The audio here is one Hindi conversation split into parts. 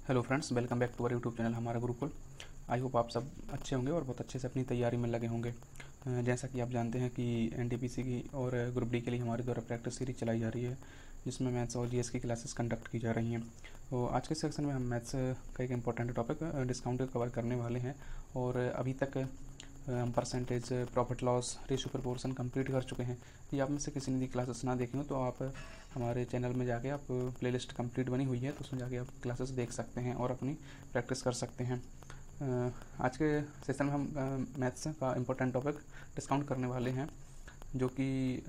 Hello friends, welcome back to our YouTube channel हमारा गुरुकुल। आई होप आप सब अच्छे होंगे और बहुत अच्छे से अपनी तैयारी में लगे होंगे। जैसा कि आप जानते हैं कि एनटीपीसी की और ग्रुप डी के लिए हमारे द्वारा प्रैक्टिस सीरीज चलाई जा रही है, जिसमें मैथ्स और जीएस की क्लासेस कंडक्ट की जा रही हैं। तो आज के सेक्शन में हम मैथ्स का एक इम्पॉर्टेंट टॉपिक डिस्काउंट कवर करने वाले हैं। और अभी तक हम percentage, profit loss, ratio proportion complete कर चुके हैं। यदि आप में से किसी ने भी क्लासेस ना देखी हो तो आप हमारे चैनल में जाके आप प्लेलिस्ट कंप्लीट बनी हुई है, तो उसमें जाके आप क्लासेस देख सकते हैं और अपनी प्रैक्टिस कर सकते हैं। आज के सेशन में हम मैथ्स का इम्पोर्टेंट टॉपिक डिस्काउंट करने वाले हैं, जो कि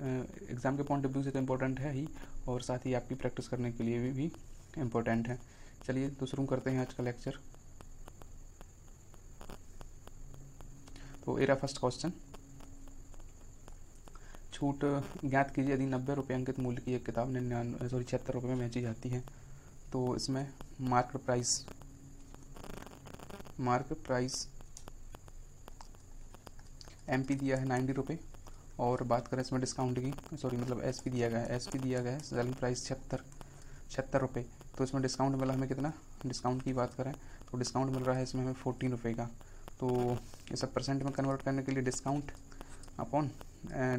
एग्ज़ाम के पॉइंट ऑफ व्यू से तो इम्पोर्टेंट है ही, और साथ ही आपकी प्रैक्टिस करने के लिए भी इम्पोर्टेंट है। चलिए तो शुरू करते हैं आज का लेक्चर। तो एरा फर्स्ट क्वेश्चन, छूट ज्ञात कीजिए यदि 90 रुपये अंकित मूल्य की एक किताब 76 रुपये में बेची जाती है। तो इसमें मार्क प्राइस एमपी दिया है 90 रुपये, और बात करें इसमें डिस्काउंट की, एसपी दिया गया है सेलिंग प्राइस 76 रुपये। तो इसमें डिस्काउंट मिला हमें कितना, डिस्काउंट की बात करें तो डिस्काउंट मिल रहा है इसमें हमें 14 रुपये का। तो ये सब परसेंट में कन्वर्ट करने के लिए डिस्काउंट अपॉन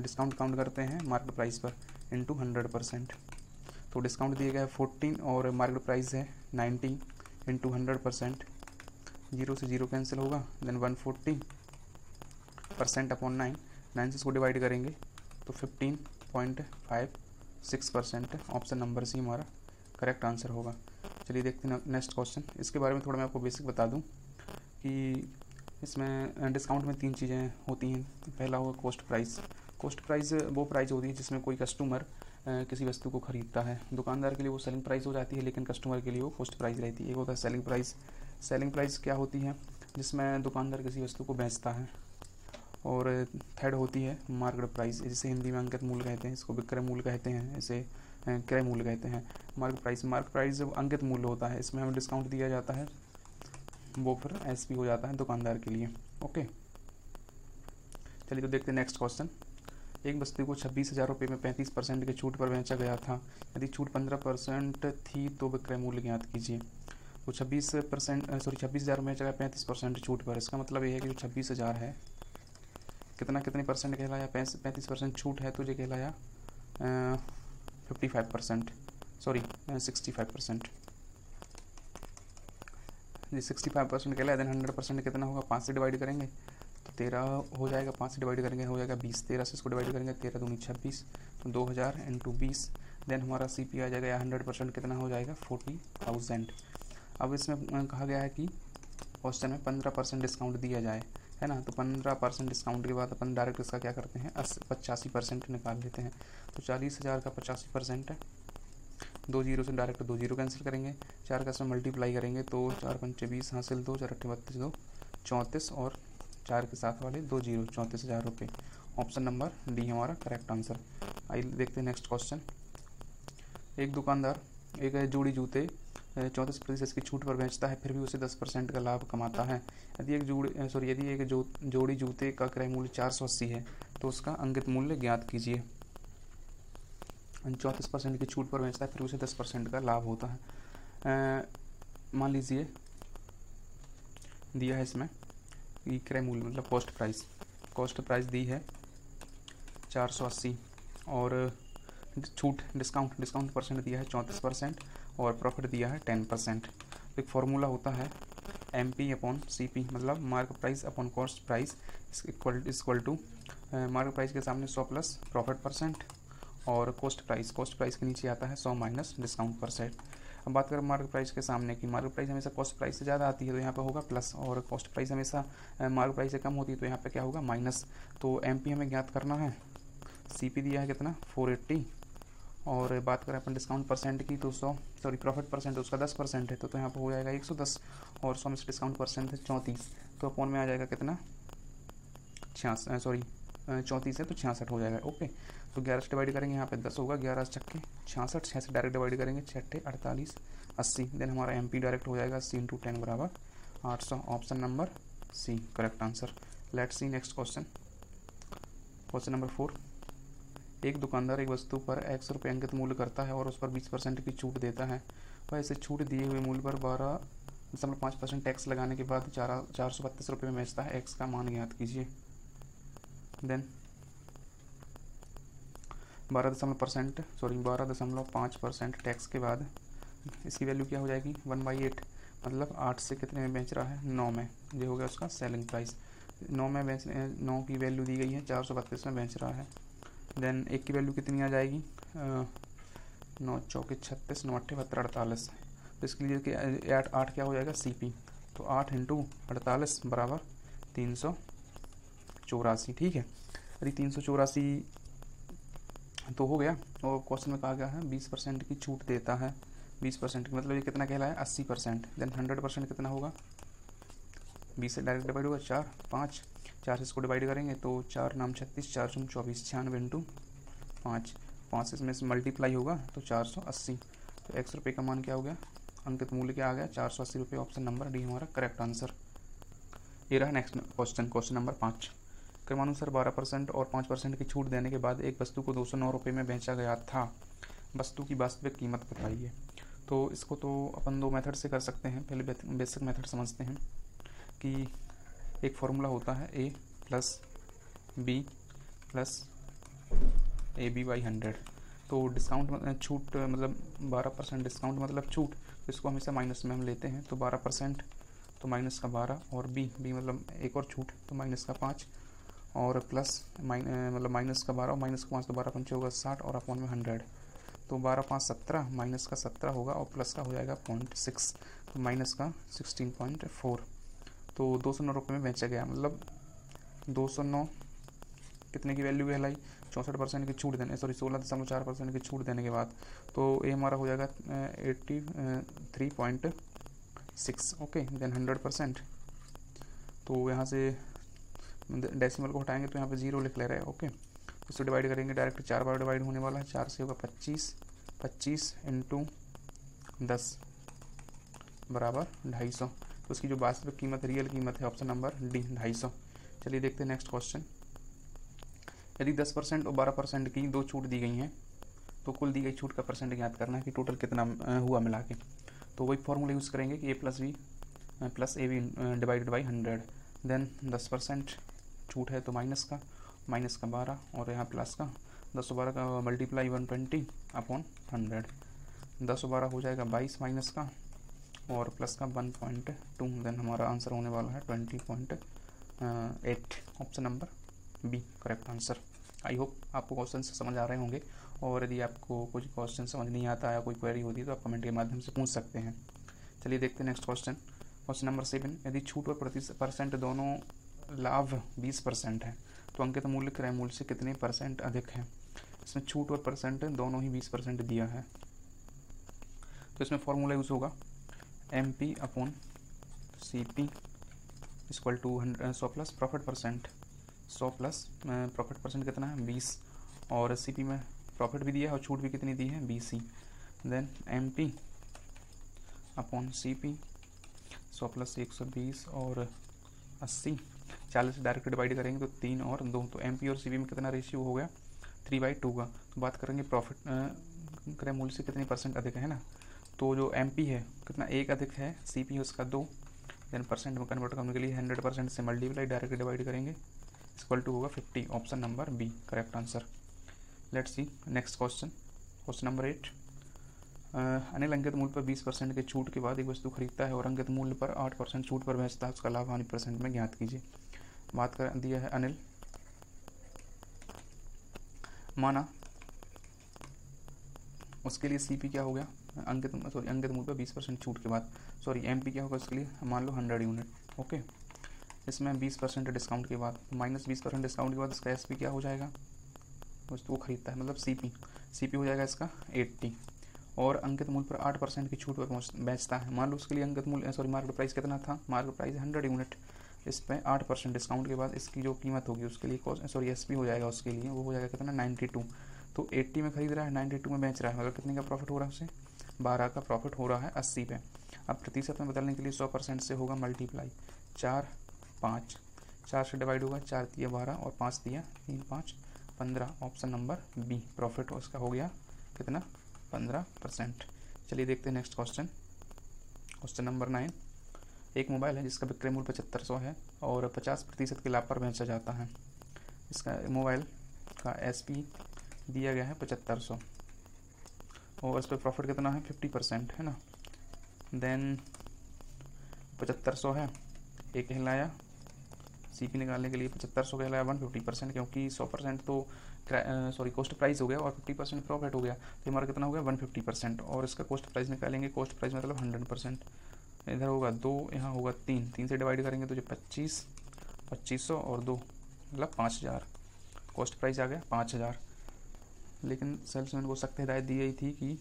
डिस्काउंट काउंट करते हैं मार्केट प्राइस पर इंटू 100%। तो डिस्काउंट दिया गया है 14 और मार्केट प्राइस है 90 इंटू 100%। 0 से 0 कैंसिल होगा, देन 140% अपॉन 9 से इसको डिवाइड करेंगे तो 15.56%। ऑप्शन नंबर सी हमारा करेक्ट आंसर होगा। चलिए देखते हैं नेक्स्ट क्वेश्चन। इसके बारे में थोड़ा मैं आपको बेसिक बता दूं कि इसमें डिस्काउंट में 3 चीज़ें होती हैं। पहला होगा कॉस्ट प्राइस। कॉस्ट प्राइस वो प्राइस होती है जिसमें कोई कस्टमर किसी वस्तु को खरीदता है। दुकानदार के लिए वो सेलिंग प्राइस हो जाती है, लेकिन कस्टमर के लिए वो कॉस्ट प्राइस रहती है। एक होता है सेलिंग प्राइस। सेलिंग प्राइस क्या होती है, जिसमें दुकानदार किसी वस्तु को बेचता है। और थर्ड होती है मार्केट प्राइस, जिसे हिंदी में अंकित मूल्य कहते हैं, इसको विक्रय मूल्य कहते हैं, इसे क्रय मूल्य कहते हैं। मार्केट प्राइस अंकित मूल्य होता है, इसमें हमें डिस्काउंट दिया जाता है, वो फिर एसपी हो जाता है दुकानदार के लिए। ओके, चलिए तो देखते हैं नेक्स्ट क्वेश्चन। एक वस्तु को 26,000 रुपये में 35% के छूट पर बेचा गया था। यदि छूट 15% थी तो विक्रय मूल्य ज्ञात कीजिए। तो 26,000 में बेचा गया 35% छूट पर। इसका मतलब ये है कि जो 26,000 है, कितने परसेंट कहलाया, 35% छूट है तो ये कहलाया 65%, 65%। जी 65% कहलाया। देन 100% कितना होगा, 5 से डिवाइड करेंगे तो 13 हो जाएगा, 5 से डिवाइड करेंगे हो जाएगा 20, 13 से इसको डिवाइड करेंगे 13 दूनी 26, तो 2000 इंटू 20। देन हमारा सीपी आ जाएगा, या 100% कितना हो जाएगा 40,000। अब इसमें कहा गया है कि क्वेश्चन में 15% डिस्काउंट दिया जाए, है ना। तो 15% डिस्काउंट के बाद अपन डायरेक्ट इसका क्या करते हैं, 85% निकाल लेते हैं। तो 40,000 का 85% है, 2 जीरो से डायरेक्ट 2 जीरो कैंसिल करेंगे, 4 का इसमें मल्टीप्लाई करेंगे तो 4 पंचे 20 हासिल 2, 4 अट्ठे 32, 2 34, और 4 के साथ वाले 2 जीरो, 34,000 रुपये। ऑप्शन नंबर डी हमारा करेक्ट आंसर। आइए देखते हैं नेक्स्ट क्वेश्चन। एक दुकानदार एक जोड़ी जूते 34% की छूट पर बेचता है, फिर भी उसे 10% का लाभ कमाता है। यदि एक जोड़ी जूते का क्रय मूल्य 480 है तो उसका अंकित मूल्य ज्ञात कीजिए। 34% की छूट पर बेचता है, फिर उसे 10% का लाभ होता है। मान लीजिए दिया है इसमें कि क्रय मूल्य मतलब कॉस्ट प्राइस दी है 480, और छूट डिस्काउंट परसेंट दिया है 34%, और प्रॉफिट दिया है 10%। एक फॉर्मूला होता है MP अपॉन CP, मतलब market price upon cost price equal to market price के सामने 100 प्लस प्रॉफिट परसेंट, और कॉस्ट प्राइस के नीचे आता है 100 माइनस डिस्काउंट परसेंट। अब बात करें मार्केट प्राइस के सामने की, मार्केट प्राइस हमेशा कॉस्ट प्राइस से ज़्यादा आती है तो यहाँ पे होगा प्लस, और कॉस्ट प्राइस हमेशा मार्केट प्राइस से कम होती है तो यहाँ पे क्या होगा, माइनस। तो MP हमें ज्ञात करना है, CP दिया है कितना 480, और बात करें अपन डिस्काउंट परसेंट की तो प्रॉफिट परसेंट उसका 10% है तो यहाँ पर हो जाएगा 110, और 100 में से डिस्काउंट परसेंट है 34, तो अपॉन में आ जाएगा कितना 34 है तो 66 हो जाएगा। ओके, तो 11 से डिवाइड करेंगे, यहाँ पे 10 होगा, 11 छक्के 66, 6 से डायरेक्ट डिवाइड करेंगे 6 48, 80। देन हमारा MP डायरेक्ट हो जाएगा 80 × 10 बराबर 800। Option number C correct answer. Let's see next question. Question number 4। एक दुकानदार एक वस्तु पर X रुपये अंकित मूल्य करता है और उस पर 20% की छूट देता है। वह इसे छूट दिए हुए मूल्य पर 5% टैक्स लगाने के बाद 432 रुपये में बेचता है। एक्स का मान ज्ञात कीजिए। देन 12.5% टैक्स के बाद इसकी वैल्यू क्या हो जाएगी 1/8, मतलब 8 से कितने में बेच रहा है 9 में। ये हो गया उसका सेलिंग प्राइस। 9 की वैल्यू दी गई है, 432 में बेच रहा है। देन एक की वैल्यू कितनी आ जाएगी 9 चौके 36, 9 8 72 48। तो इसके लिए कि 8 क्या हो जाएगा CP, तो 8 × 48 बराबर 384। ठीक है, यदि 384 तो हो गया। और क्वेश्चन में कहा गया है 20% की छूट देता है। 20% की मतलब ये कितना कहलाया 80%। देन 100% कितना होगा, 20 से डायरेक्ट डिवाइड होगा 4 5, 4 से इसको डिवाइड करेंगे तो 4 नाम 36, 4 × 24, 96 × 5, 5 इसमें से मल्टीप्लाई होगा तो 480। तो x रुपये का मान क्या हो गया, अंकित मूल्य क्या आ गया 480 रुपये। ऑप्शन नंबर डी हमारा करेक्ट आंसर। ये रहा नेक्स्ट क्वेश्चन नंबर 5। क्रमानुसार 12% और 5% की छूट देने के बाद एक वस्तु को 209 रुपये में बेचा गया था। वस्तु की वास्तविक कीमत बताइए। तो इसको तो अपन 2 मेथड से कर सकते हैं। पहले बेसिक मेथड समझते हैं कि एक फॉर्मूला होता है A + B + AB/100। तो डिस्काउंट छूट मतलब 12% डिस्काउंट मतलब छूट, तो इसको हमेशा माइनस में हम लेते हैं। तो 12% तो -12 और B मतलब एक और छूट तो -5 और प्लस मतलब -12 और -5 तो 12 पंचे होगा 60 और अपॉन में 100। तो 12 5 17 -17 होगा और प्लस का हो जाएगा 0.6 तो -16.4। तो 209 रुपये में बेचा गया, मतलब 209 कितने की वैल्यू कहलाई 64% की छूट देने 16.4% की छूट देने के बाद। तो ये हमारा हो जाएगा 83.6। Okay, then 100%। तो यहाँ से डेसिमल को हटाएंगे तो यहाँ पे 0 लिख ले रहे हैं। ओके, इसको डिवाइड करेंगे, डायरेक्ट 4 बार डिवाइड होने वाला है। 4 से होगा 25, 25 × 10 बराबर 250। तो उसकी जो वास्तविक कीमत रियल कीमत है ऑप्शन नंबर डी 250। चलिए देखते हैं नेक्स्ट क्वेश्चन। यदि 10% और 12% की 2 छूट दी गई हैं तो कुल दी गई छूट का परसेंट ज्ञात करना है कि टोटल कितना हुआ मिला के। तो वही फॉर्मूला यूज़ करेंगे कि A + B + AB divided by 100। Then 10% छूट है तो माइनस का 12 और यहाँ प्लस का 10 और 12 का मल्टीप्लाई 120 अपॉन 100। 10 और 12 हो जाएगा 22 माइनस का और प्लस का 1.2। देन हमारा आंसर होने वाला है 20.8। Option number B correct answer. I hope आपको क्वेश्चन समझ आ रहे होंगे, और यदि आपको कुछ क्वेश्चन समझ नहीं आता या कोई क्वेरी होती है तो आप कमेंट के माध्यम से पूछ सकते हैं। चलिए देखते हैं नेक्स्ट क्वेश्चन नंबर 7। यदि छूट और % दोनों लाभ 20% है तो अंकित मूल्य क्रय मूल्य से कितने % अधिक है। इसमें छूट और % दोनों ही 20% दिया है, तो इसमें फॉर्मूला यूज़ होगा MP/CP = 100 plus profit %। 100 plus profit % कितना है 20 और CP में प्रॉफिट भी दिया है और छूट भी कितनी दी है 20 ही। देन MP/CP 100 प्लस 120 और 80, 40 से डायरेक्ट डिवाइड करेंगे तो 3 और 2। तो MP और CP में कितना रेशियो हो गया 3/2 का। तो बात करेंगे प्रॉफिट क्रय मूल्य से कितने % अधिक है ना। तो जो MP है कितना 1 अधिक है, CP है उसका 2। देन % में कन्वर्ट करने के लिए 100% से मल्टीप्लाई डायरेक्ट डिवाइड करेंगे = होगा 50। Option number B correct answer. Let's see next question number 8। Anil अंकित मूल्य पर 20% के छूट के बाद एक वस्तु खरीदता है और अंकित मूल्य पर 8% छूट पर बेचता है। उसका लाभ हानि % में ज्ञात कीजिए। बात कर दिया है अनिल, माना उसके लिए CP क्या हो गया अंकित मूल्य पर 20% छूट के बाद MP क्या होगा उसके लिए मान लो 100 यूनिट। ओके, इसमें 20% डिस्काउंट के बाद -20% डिस्काउंट के बाद इसका SP क्या हो जाएगा, वस्तु को खरीदता है मतलब CP हो जाएगा इसका 80 और अंकित मूल्य पर 8% की छूट पर बेचता है। मान लो उसके लिए अंकित मूल्य मार्केट प्राइस कितना था, मार्केट प्राइस 100 यूनिट। इस पर 8% डिस्काउंट के बाद इसकी जो कीमत होगी उसके लिए SP हो जाएगा उसके लिए, वो हो जाएगा कितना 92। तो 80 में खरीद रहा है 92 में बेच रहा है, मतलब कितने का प्रॉफिट हो रहा है उसे 12 का प्रॉफिट हो रहा है 80 पे। अब प्रतिशत में बदलने के लिए 100% से होगा मल्टीप्लाई 4 5, 4 से डिवाइड होगा 4 × 12 और 5 × 3 5 15। ऑप्शन नंबर बी प्रॉफिट उसका हो गया कितना 15%। चलिए देखते हैं नेक्स्ट क्वेश्चन नंबर 9। एक मोबाइल है जिसका विक्रय मूल्य 7500 है और 50% के लाभ पर बेचा जाता है। इसका मोबाइल का SP दिया गया है 7500 और इस पर प्रॉफिट कितना है 50% है ना। देन 7500 है, एक कहलाया CP निकालने के लिए 7500 कहलाया 150%, क्योंकि 100% तो कॉस्ट प्राइस हो गया और 50% प्रॉफिट हो गया, तो हमारा कितना हो गया 150%। और इसका कॉस्ट प्राइस निकालेंगे, कॉस्ट प्राइस मतलब 100%। इधर होगा 2, यहाँ होगा 3 से डिवाइड करेंगे तो जो 2500 और 2 मतलब 5000, कॉस्ट प्राइस आ गया 5000। लेकिन सेल्समैन को सख्त हिदायत दी गई थी कि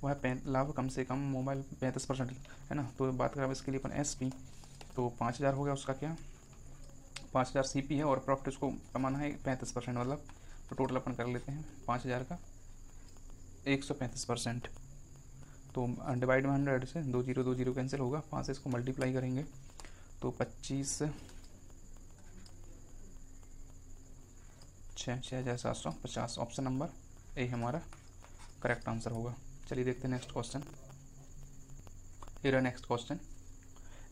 वह लाभ कम से कम मोबाइल 35% है ना। तो बात करें इसके लिए अपन SP, तो 5000 हो गया उसका क्या 5000 CP है और प्रॉफिट उसको कमाना है 35%, मतलब तो टोटल अपन कर लेते हैं 5000 का 135%। तो डिवाइड में 100 से 2 0 कैंसिल होगा, 5 से इसको मल्टीप्लाई करेंगे तो 25 6,750। ऑप्शन नंबर ए हमारा करेक्ट आंसर होगा। चलिए देखते हैं नेक्स्ट क्वेश्चन। ये रहा नेक्स्ट क्वेश्चन।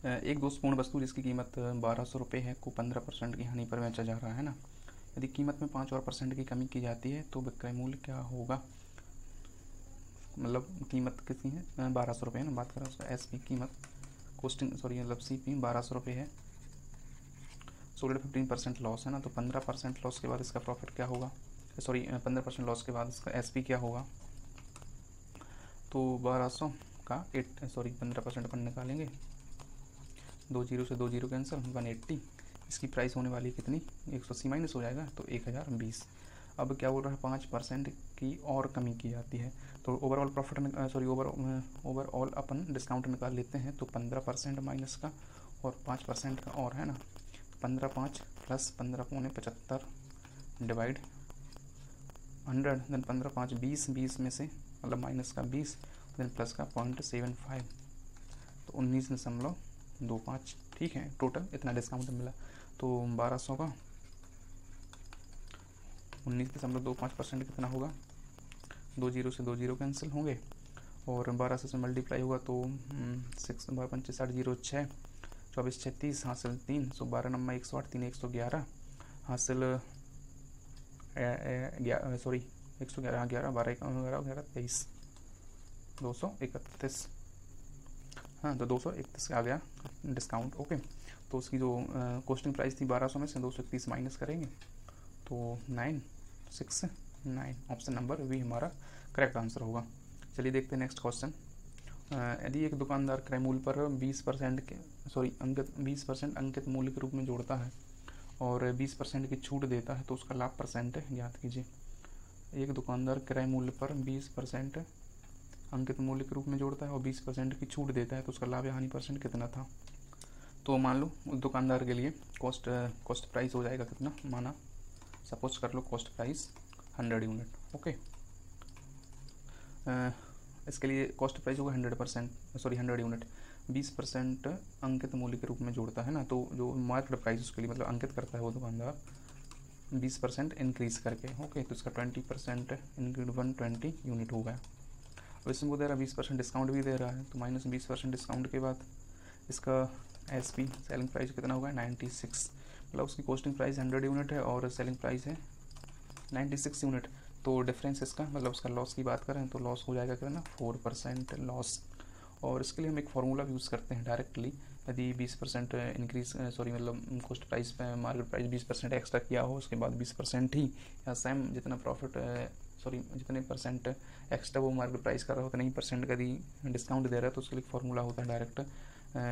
एक दोषपूर्ण वस्तु जिसकी कीमत 1200 रुपये है को 15% की हानि पर बेचा जा रहा है ना। यदि कीमत में 5 और % की कमी की जाती है तो विक्रय मूल्य क्या होगा। मतलब कीमत कितनी है 1200 रुपये है ना। बात करें उसका SP कीमत मतलब CP 1200 रुपये है, सोल्ड 15% लॉस है ना। तो 15% लॉस के बाद इसका प्रॉफिट क्या होगा, 15% लॉस के बाद इसका SP क्या होगा। तो 1200 का 15% अपन निकालेंगे, 2 0 से 2 0 कैंसिल, 180। इसकी प्राइस होने वाली कितनी 180 माइनस हो जाएगा तो 1020। अब क्या बोल रहा है 5% की और कमी की जाती है, तो ओवरऑल प्रॉफिट ओवरऑल अपन डिस्काउंट निकाल लेते हैं। तो 15% माइनस का और 5% का और है ना। 15 5 प्लस 15 पौने 75 डिवाइड 100, देन 15 5 20 में से मतलब माइनस का 20, देन प्लस का 0.75, तो 19.25। ठीक है, टोटल इतना डिस्काउंट मिला। तो 1200 का 19.25% कितना होगा, 2 0 से 2 0 कैंसिल होंगे और 1200 से मल्टीप्लाई होगा तो 6 12 5 60 0 6 24 36 हासिल 3, 12 नंबर 108 3 111 हासिल 111 11 12 11 23 231। हाँ, तो 231 आ गया डिस्काउंट। ओके, तो उसकी जो कॉस्टिंग प्राइस थी 1200 में से 231 माइनस करेंगे तो 969। ऑप्शन नंबर बी हमारा करेक्ट आंसर होगा। चलिए देखते हैं नेक्स्ट क्वेश्चन। यदि एक दुकानदार क्रय मूल्य पर 20% अंकित मूल्य के रूप में जोड़ता है और 20% की छूट देता है तो उसका लाभ परसेंट ज्ञात कीजिए। एक दुकानदार क्रय मूल्य पर 20% अंकित मूल्य के रूप में जोड़ता है और 20% की छूट देता है तो उसका लाभ या हानि परसेंट कितना था। तो मान लो दुकानदार के लिए कॉस्ट प्राइस हो जाएगा कितना, माना सपोज कर low cost price 100 unit. Okay, इसके लिए कॉस्ट प्राइस होगा 100 यूनिट, 20% अंकित मूल्य के रूप में जोड़ता है ना। तो जो मार्केट प्राइस उसके लिए मतलब अंकित करता है वो दुकानदार 20% इंक्रीज करके। ओके, तो इसका 20% इंक्रीज 120 यूनिट हो गया। और इसमें वो दे रहा है 20% डिस्काउंट भी दे रहा है, तो माइनस 20% डिस्काउंट के बाद इसका SP सेलिंग प्राइस कितना होगा 96। मतलब उसकी कॉस्टिंग प्राइस 100 यूनिट है और सेलिंग प्राइस है 96 यूनिट। तो डिफरेंस इसका मतलब उसका लॉस की बात करें तो लॉस हो जाएगा कितना 4% लॉस। और इसके लिए हम एक फार्मूला यूज़ करते हैं डायरेक्टली। यदि 20% इंक्रीज मतलब कॉस्ट प्राइस पे मार्केट प्राइस 20% एक्स्ट्रा किया हो, उसके बाद 20% ही या सेम जितना प्रॉफिट जितने परसेंट एक्स्ट्रा वो मार्केट प्राइस कर रहा हो उतना ही परसेंट का यदि डिस्काउंट दे रहा है तो उसके लिए फार्मूला होता है डायरेक्ट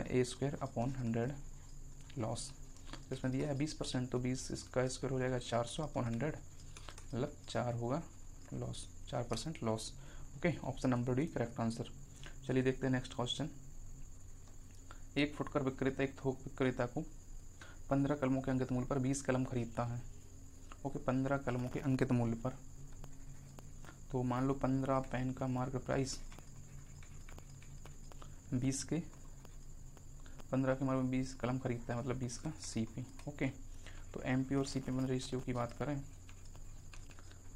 A² / 100 लॉस। इसमें दिया है 20%, तो 20 इसका स्क्वायर हो जाएगा 400/100, मतलब 4 होगा loss, 4% loss. Okay, option number D correct answer. चलिए देखते हैं नेक्स्ट क्वेश्चन। एक फुटकर विक्रेता एक थोक विक्रेता को 15 कलमों के अंकित मूल्य पर 20 कलम खरीदता है। ओके, 15 कलमों के अंकित मूल्य पर, तो मान लो 15 पेन का मार्केट प्राइस 20 के 15 के मार्केट में 20 कलम खरीदता है, मतलब 20 का CP। ओके, तो MP और CP में रेशियो की बात करें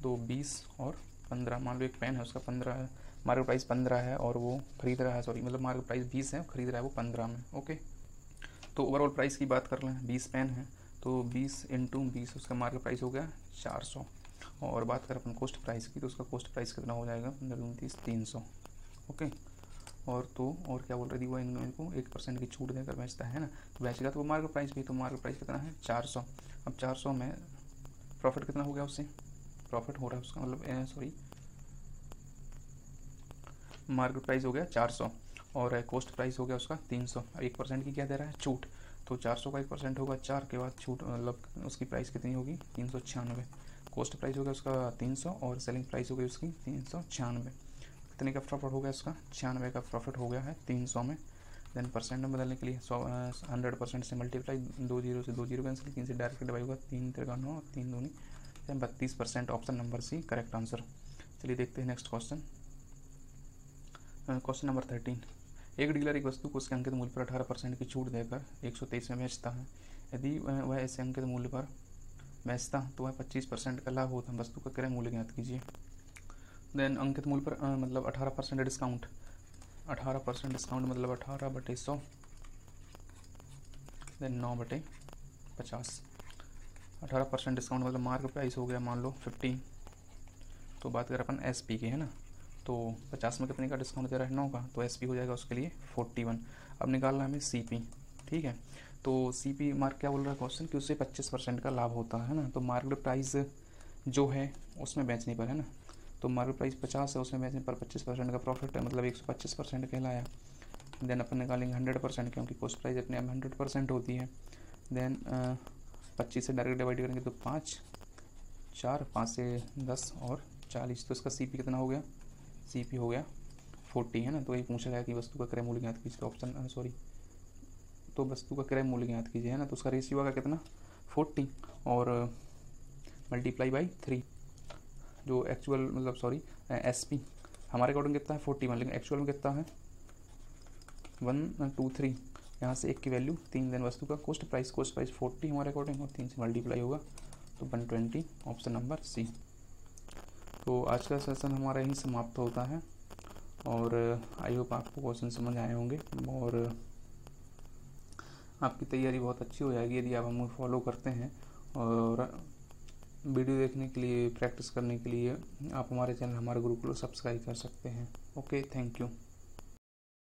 तो 20 और 15, मान लो एक पेन है उसका 15 है, मार्केट प्राइस 15 है और वो खरीद रहा है मतलब मार्केट प्राइस 20 है, खरीद रहा है वो 15 में। ओके, तो ओवरऑल प्राइस की बात कर लें, 20 पेन है तो 20 इंटू 20 उसका मार्केट प्राइस हो गया 400। और बात करें अपन कॉस्ट प्राइस की तो उसका कॉस्ट प्राइस कितना हो जाएगा 15 300। ओके। और क्या बोल रही थी वो, इनको 1% की छूट देकर बेचता है ना, तो बेचेगा तो वो मार्केट प्राइस भी, तो मार्केट प्राइस कितना है 400। अब 400 में प्रॉफिट कितना हो गया उससे, प्रॉफिट हो रहा है उसका मतलब सॉरी मार्केट प्राइस हो गया 400 और कॉस्ट प्राइस हो गया उसका 300। 1% की क्या दे रहा है छूट, तो 400 का 1% होगा 4 के बाद छूट, मतलब उसकी प्राइस कितनी होगी 396। कॉस्ट प्राइस हो गया उसका 300 और सेलिंग प्राइस हो गई उसकी 396। कितने का प्रॉफिट हो गया उसका 96 का प्रॉफिट हो गया है 300 में। देन परसेंट में बदलने के लिए 100% से मल्टीप्लाई, 2 जीरो से 2 जीरो कैंसिल, 3 से डायरेक्ट डिवाइड होगा, 3 3 9 3 दूनी 32%। Option number C correct answer. चलिए देखते हैं नेक्स्ट क्वेश्चन। Question number 13। एक डीलर एक वस्तु को उसके अंकित मूल्य पर 18% की छूट देकर 123 में बेचता है। यदि वह ऐसे अंकित मूल्य पर बेचता तो वह 25% का लाभ होता है। वस्तु का क्रय मूल्य ज्ञात कीजिए। देन अंकित मूल्य पर मतलब 18% डिस्काउंट, 18% डिस्काउंट मतलब 18/100, देन 9/50। 18% डिस्काउंट मतलब मार्केट प्राइस हो गया मान लो 15। तो बात करें अपन SP की है ना, तो 50 में कितने का डिस्काउंट दे रहा है 9 का, तो SP हो जाएगा उसके लिए 41। अब निकालना है हमें CP। ठीक है, तो CP मार्क क्या बोल रहा है क्वेश्चन कि उससे 25% का लाभ होता है ना, तो मार्केट प्राइस जो है उसमें बेचने पर है ना, तो मार्केट प्राइस 50 है उसमें बेचने पर 25% का प्रॉफिट है, मतलब 125% कहलाया। देन अपन निकालेंगे 100% क्योंकि कॉस्ट प्राइस अपने आप 100% होती है। देन 25 से डायरेक्ट डिवाइड करेंगे तो 5 4 5 से 10 और 40, तो इसका CP कितना हो गया, CP हो गया 40 है ना। तो ये पूछा गया कि वस्तु का क्रय मूल्य ज्ञात कीजिए, ऑप्शन सॉरी तो वस्तु का क्रय मूल्य ज्ञात कीजिए है ना, तो उसका रेशियो होगा कितना 40 और मल्टीप्लाई बाई 3, जो एक्चुअल मतलब सॉरी SP हमारे अकॉर्डिंग कितना है 41, लेकिन एक्चुअल में कितना है 123, यहाँ से 1 की वैल्यू 3। दिन वस्तु का कॉस्ट प्राइस 40 हमारे अकॉर्डिंग और 3 से मल्टीप्लाई होगा तो 120, ऑप्शन नंबर C। तो आज का सेशन हमारा यहीं समाप्त होता है और आई होप आपको क्वेश्चन समझ आए होंगे और आपकी तैयारी बहुत अच्छी हो जाएगी यदि आप हमें फॉलो करते हैं। और वीडियो देखने के लिए, प्रैक्टिस करने के लिए आप हमारे चैनल, हमारे ग्रुप को सब्सक्राइब कर सकते हैं। Okay, thank you.